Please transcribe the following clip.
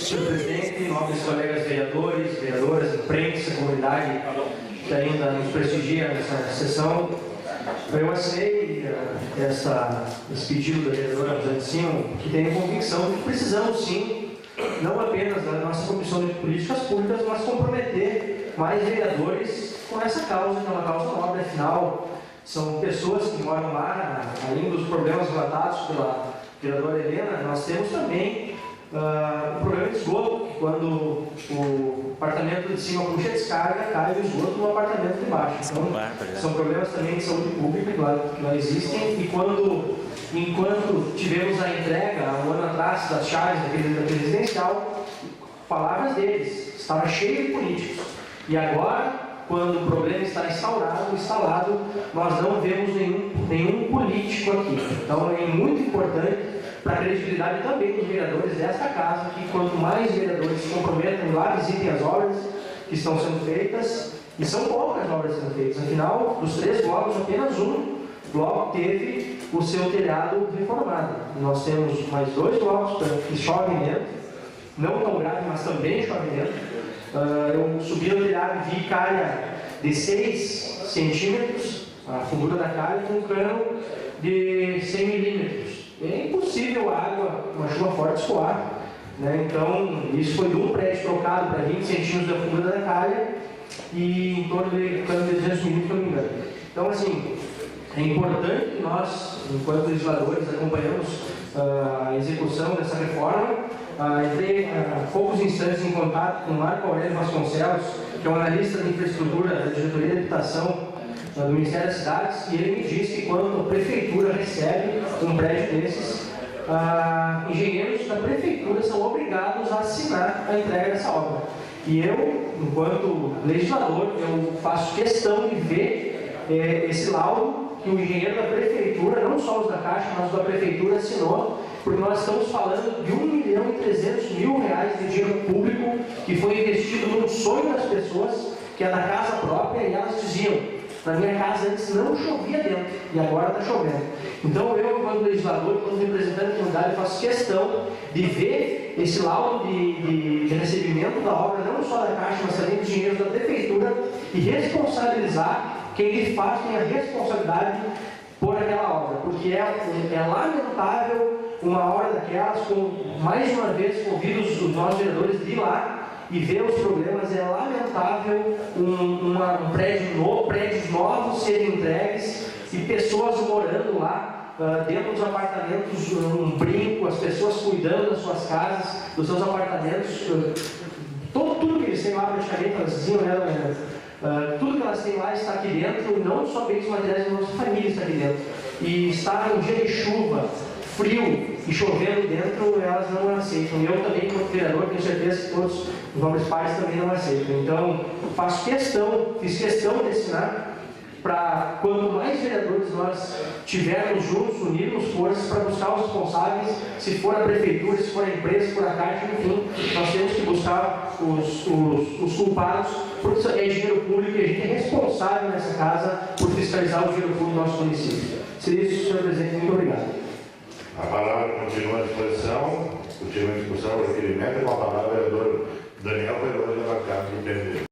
Senhor presidente, nobres colegas vereadores, vereadoras, imprensa, comunidade que ainda nos prestigia nessa sessão, eu assinei esse pedido da vereadora Rosane Simon, que tem a convicção de que precisamos sim, não apenas da nossa Comissão de Políticas Públicas, mas comprometer mais vereadores com essa causa, que é uma causa nobre, afinal, são pessoas que moram lá, além dos problemas relatados pela vereadora Helena, nós temos também o problema de esgoto, que quando o apartamento de cima puxa a descarga, cai o esgoto no apartamento de baixo. Então, são problemas também de saúde pública que lá existem, e enquanto tivemos a entrega, há um ano atrás, das chaves da residencial, palavras deles, estava cheio de políticos. E agora, quando o problema está instalado, nós não vemos nenhum político aqui. Então, é muito importante para a credibilidade também dos vereadores desta casa, que quanto mais vereadores se comprometam e lá visitem as obras que estão sendo feitas, e são poucas obras sendo feitas, afinal, dos 3 blocos, apenas um bloco teve o seu telhado reformado. Nós temos mais 2 blocos que chovem dentro, não tão grave, mas também chovem dentro. Eu subi no telhado e vi calha de 6 centímetros, a fundura da calha, com um cano de 100 milímetros. É impossível a água, uma chuva forte, escoar. Né? Então, isso foi de um prédio trocado para 20 centímetros da fundura da calha e em torno de 200 milímetros, se eu não me engano. Então, assim, é importante que nós, enquanto legisladores, acompanhamos a execução dessa reforma. Entrei há poucos instantes em contato com o Marco Aurélio Vasconcelos, que é um analista de infraestrutura da Diretoria de Habitação do Ministério das Cidades, e ele me disse que quando a Prefeitura recebe um prédio desses, engenheiros da Prefeitura são obrigados a assinar a entrega dessa obra. E eu, enquanto legislador, eu faço questão de ver esse laudo que o engenheiro da Prefeitura, não só os da Caixa, mas os da Prefeitura assinou, porque nós estamos falando de R$1.300.000 de dinheiro público que foi investido num sonho das pessoas, que é da casa própria, e elas diziam: na minha casa antes não chovia dentro, e agora está chovendo. Então eu, enquanto legislador, enquanto representante da comunidade, faço questão de ver esse laudo de recebimento da obra, não só da Caixa, mas também dos dinheiros da Prefeitura, e responsabilizar quem de fato tem a responsabilidade por aquela obra, porque é lamentável uma obra daquelas, mais uma vez convido os nossos vereadores de ir lá e ver os problemas. É lamentável prédios novos serem entregues e pessoas morando lá dentro dos apartamentos, um brinco, as pessoas cuidando das suas casas, dos seus apartamentos, tudo que eles têm lá praticamente, elas diziam, né? Tudo que elas têm lá está aqui dentro, não só bens materiais, mas nossa família está aqui dentro. E estar um dia de chuva, frio e chovendo dentro, elas não aceitam. E eu também, como vereador, tenho certeza que todos os nobres pais também não aceitam. Então, fiz questão de assinar para, quanto mais vereadores nós tivermos juntos, unirmos forças para buscar os responsáveis, se for a Prefeitura, se for a empresa, se for a Caixa, enfim, nós temos que buscar os culpados, porque é dinheiro público e a gente é responsável nessa casa por fiscalizar o dinheiro público do nosso município. Seria isso, senhor presidente. Muito obrigado. A palavra continua à disposição, continua em discussão o requerimento, com a palavra o vereador Daniel Veloso da bancada do PMDB.